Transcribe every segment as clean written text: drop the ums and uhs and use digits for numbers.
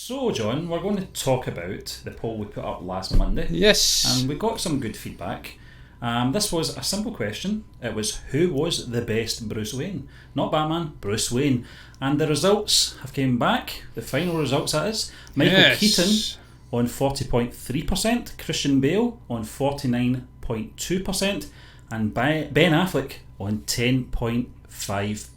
So, John, we're going to talk about the poll we put up last Monday. Yes. And we got some good feedback. This was a simple question. It was, who was the best Bruce Wayne? Not Batman, Bruce Wayne. And the results have came back. The final results, that is. Michael Keaton on 40.3%, Christian Bale on 49.2%, and Ben Affleck on 10.5%.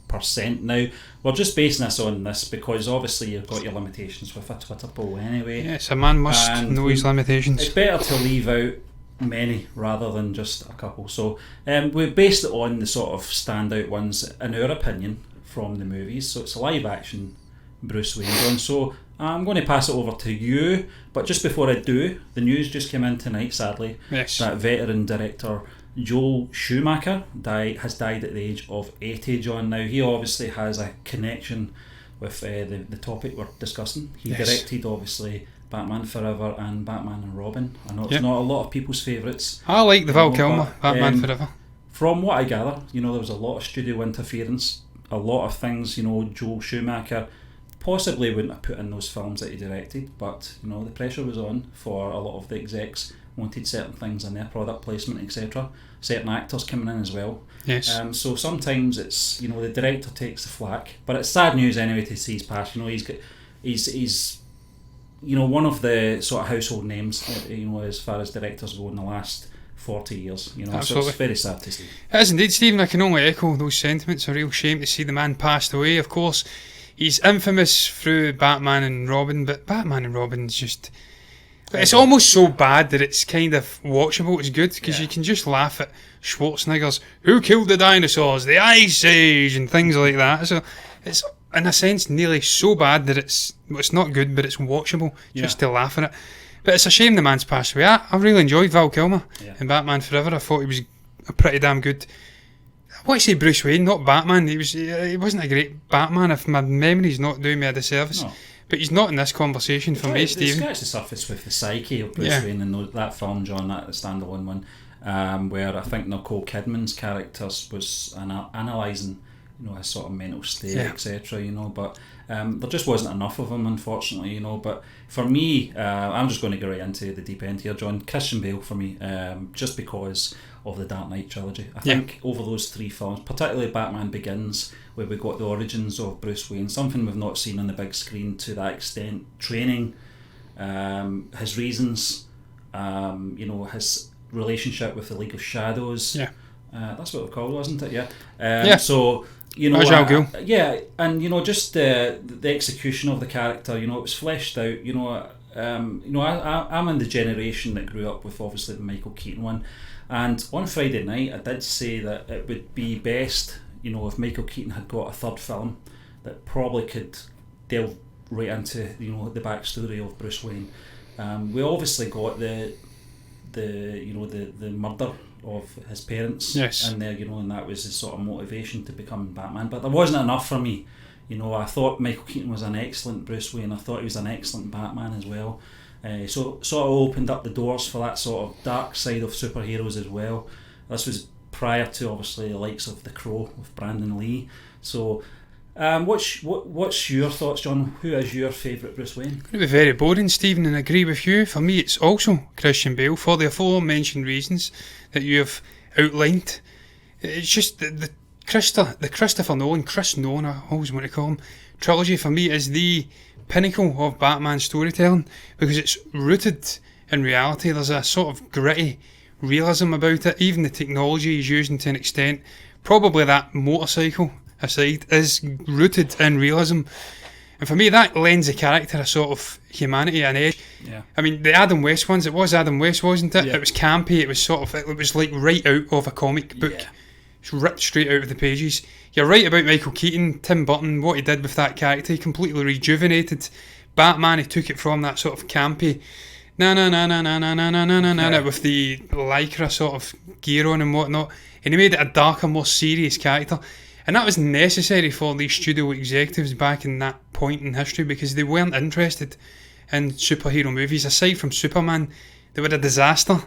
Now, we're just basing this on this because obviously you've got your limitations with a Twitter poll anyway. Yes, a man must know his limitations. It's better to leave out many rather than just a couple. So we based it on the sort of standout ones in our opinion from the movies. So it's a live action Bruce Wayne, John. So I'm going to pass it over to you, but just before I do, the news just came in tonight, sadly, that veteran director Joel Schumacher has died at the age of 80, John. Now, he obviously has a connection with the topic we're discussing. He directed, obviously, Batman Forever and Batman and Robin. I know it's not a lot of people's favourites. I like the Val Kilmer Batman Forever. From what I gather, there was a lot of studio interference, a lot of things, Joel Schumacher possibly wouldn't have put in those films that he directed, but, the pressure was on for a lot of the execs, wanted certain things in their product placement, etc. Certain actors coming in as well. Yes. So sometimes it's, the director takes the flak, but it's sad news anyway to see his past. He's one of the sort of household names, as far as directors go in the last 40 years. So it's very sad to see. It is indeed, Stephen. I can only echo those sentiments. A real shame to see the man passed away. Of course, he's infamous through Batman and Robin, but Batman and Robin's just... It's almost so bad that it's kind of watchable. It's good because you can just laugh at Schwarzenegger's "Who killed the dinosaurs? The Ice Age" and things like that. So it's in a sense nearly so bad that it's not good, but it's watchable just to laugh at it. But it's a shame the man's passed away. I really enjoyed Val Kilmer in Batman Forever. I thought he was a pretty damn good. I want to say Bruce Wayne, not Batman. He wasn't a great Batman if my memory's not doing me a disservice. No. But he's not in this conversation for me, Stephen. He scratched the surface with the psyche of Bruce Wayne in that film, John, that standalone one, where I think Nicole Kidman's character was analysing, his sort of mental state, etc. But there just wasn't enough of him, unfortunately. But for me, I'm just going to go right into the deep end here, John. Christian Bale for me, just because of the Dark Knight trilogy. I think over those three films, particularly Batman Begins, where we got the origins of Bruce Wayne, something we've not seen on the big screen to that extent, training, his reasons, his relationship with the League of Shadows. That's what they're called, wasn't it? So, and just the execution of the character, it was fleshed out. I'm in the generation that grew up with obviously the Michael Keaton one, and on Friday night I did say that it would be best, if Michael Keaton had got a third film that probably could delve right into the backstory of Bruce Wayne. We obviously got the murder of his parents, and there, and that was his sort of motivation to become Batman. But there wasn't enough for me. I thought Michael Keaton was an excellent Bruce Wayne. I thought he was an excellent Batman as well. So sort of opened up the doors for that sort of dark side of superheroes as well. This was prior to obviously the likes of The Crow with Brandon Lee. So what's your thoughts, John? Who is your favourite Bruce Wayne? I'm going to be very boring, Stephen, and agree with you. For me, it's also Christian Bale for the aforementioned reasons that you have outlined. It's just the Christopher Nolan, Chris Nolan, I always want to call him, trilogy for me is the pinnacle of Batman storytelling because it's rooted in reality. There's a sort of gritty realism about it. Even the technology he's using to an extent, probably that motorcycle aside, is rooted in realism. And for me, that lends the character a sort of humanity and edge. I mean, the Adam West ones, it was Adam West, wasn't it? It was campy, it was like right out of a comic book. It's ripped straight out of the pages. You're right about Michael Keaton, Tim Burton, what he did with that character. He completely rejuvenated Batman. He took it from that sort of campy with the lycra sort of gear on and whatnot, and he made it a darker, more serious character. And that was necessary for these studio executives back in that point in history because they weren't interested in superhero movies. Aside from Superman, they were a disaster.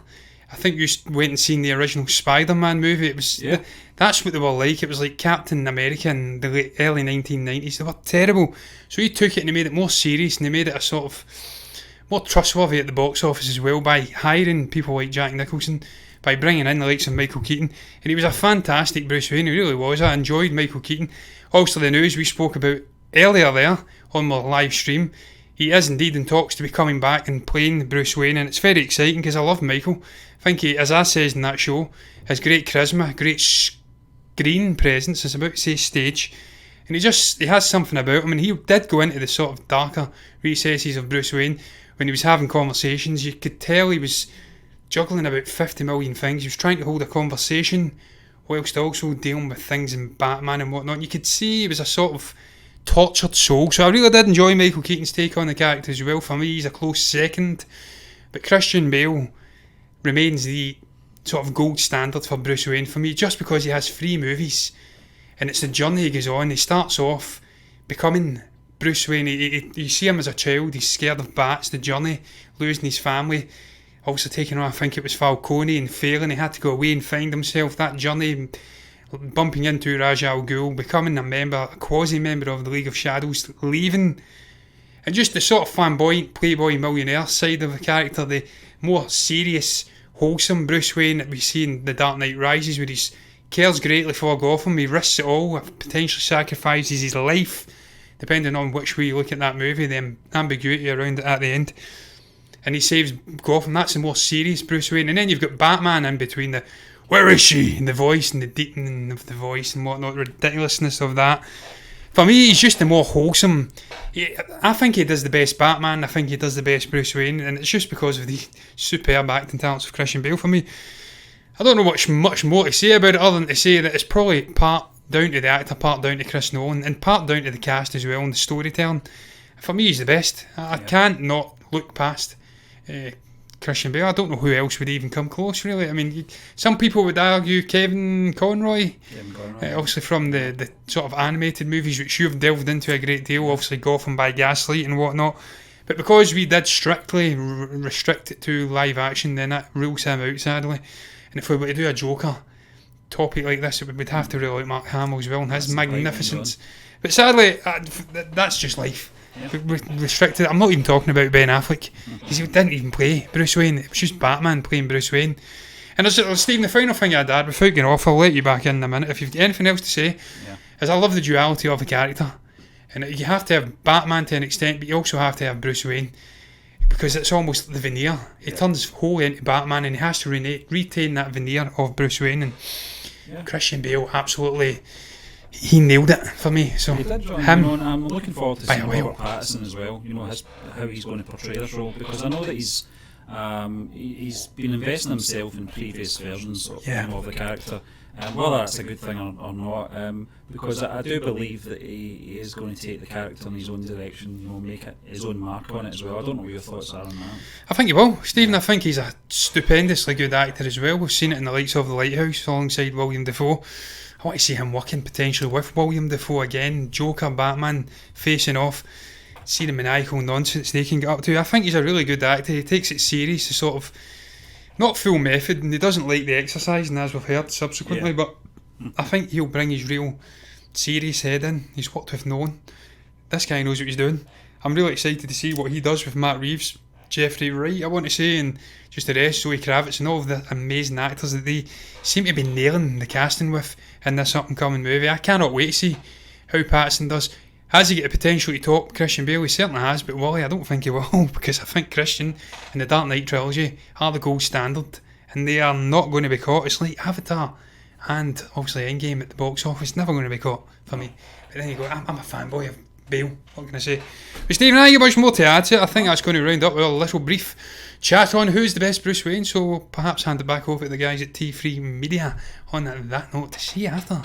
I think you went and seen the original Spider-Man movie. It was the That's what they were like. It was like Captain America in the early 1990s. They were terrible. So he took it and he made it more serious, and he made it a sort of more trustworthy at the box office as well by hiring people like Jack Nicholson, by bringing in the likes of Michael Keaton. And he was a fantastic Bruce Wayne. He really was. I enjoyed Michael Keaton. Also, the news we spoke about earlier there on my live stream, he is indeed in talks to be coming back and playing Bruce Wayne, and it's very exciting because I love Michael. I think he, as I says in that show, has great charisma, great screen presence, I was about to say stage, and he has something about him. And he did go into the sort of darker recesses of Bruce Wayne when he was having conversations. You could tell he was juggling about 50 million things. He was trying to hold a conversation whilst also dealing with things in Batman and whatnot. And you could see he was a sort of tortured soul. So I really did enjoy Michael Keaton's take on the character as well. For me, he's a close second. But Christian Bale remains the sort of gold standard for Bruce Wayne for me, just because he has 3 movies and it's the journey he goes on. He starts off becoming Bruce Wayne. You see him as a child, he's scared of bats, the journey, losing his family, also taking on, I think it was Falcone, and failing. He had to go away and find himself. That journey, bumping into Ra's al Ghul, becoming a quasi-member of the League of Shadows, leaving, and just the sort of flamboyant playboy millionaire side of the character, the more serious, wholesome Bruce Wayne that we see in The Dark Knight Rises, where he cares greatly for Gotham. He risks it all, potentially sacrifices his life, depending on which way you look at that movie, the ambiguity around it at the end. And he saves Gotham. That's the more serious Bruce Wayne. And then you've got Batman in between, the where is she? And the voice and the deepening of the voice and whatnot, the ridiculousness of that. For me, he's just the more wholesome. I think he does the best Batman. I think he does the best Bruce Wayne. And it's just because of the superb acting talents of Christian Bale for me. I don't know much more to say about it other than to say that it's probably part down to the actor, part down to Chris Nolan, and part down to the cast as well and the storytelling. For me, he's the best. I can't not look past Christian Bale. I don't know who else would even come close, really. I mean, some people would argue Kevin Conroy. Obviously from the sort of animated movies, which you've delved into a great deal, obviously Gotham by Gaslight and whatnot. But because we did strictly restrict it to live action, then that rules him out, sadly. And if we were to do a Joker topic like this, we'd have to rule out Mark Hamill as well and his magnificence. But sadly, that's just life. Restricted. I'm not even talking about Ben Affleck, because he didn't even play Bruce Wayne. It was just Batman playing Bruce Wayne. And Stephen, the final thing I'd add, without getting off, I'll let you back in a minute if you've got anything else to say, is I love the duality of the character. And you have to have Batman to an extent, but you also have to have Bruce Wayne, because it's almost the veneer. He turns wholly into Batman, and he has to retain that veneer of Bruce Wayne. And Christian Bale absolutely, he nailed it for me. So he did, him, and I'm looking forward to seeing Robert Pattinson as well. How he's going to portray this role, because I know that he's been investing himself in previous versions of the character. Whether that's a good thing or not, because I do believe that he is going to take the character in his own direction, make it his own mark on it as well. I don't know what your thoughts are on that. I think he will, Stephen. I think he's a stupendously good actor as well. We've seen it in the likes of The Lighthouse alongside William Dafoe. I want to see him working potentially with William Dafoe again, Joker, Batman, facing off, see the maniacal nonsense they can get up to. I think he's a really good actor. He takes it serious, the sort of, not full method, and he doesn't like the exercising, as we've heard subsequently, but I think he'll bring his real serious head in. He's worked with Nolan. This guy knows what he's doing. I'm really excited to see what he does with Matt Reeves, Jeffrey Wright, I want to say, and just the rest, Zoe Kravitz, and all of the amazing actors that they seem to be nailing the casting with in this up-and-coming movie. I cannot wait to see how Pattinson does. Has he got the potential to top Christian Bale? He certainly has, but Wally, I don't think he will, because I think Christian and the Dark Knight trilogy are the gold standard, and they are not going to be caught. It's like Avatar and obviously Endgame at the box office, never going to be caught for me. But then you go, I'm a fanboy of Bale, what can I say? But Stephen, I ain't got much more to add to it. I think that's going to round up with a little brief chat on who's the best Bruce Wayne, so perhaps hand it back over to the guys at T3 Media on that note to see you after.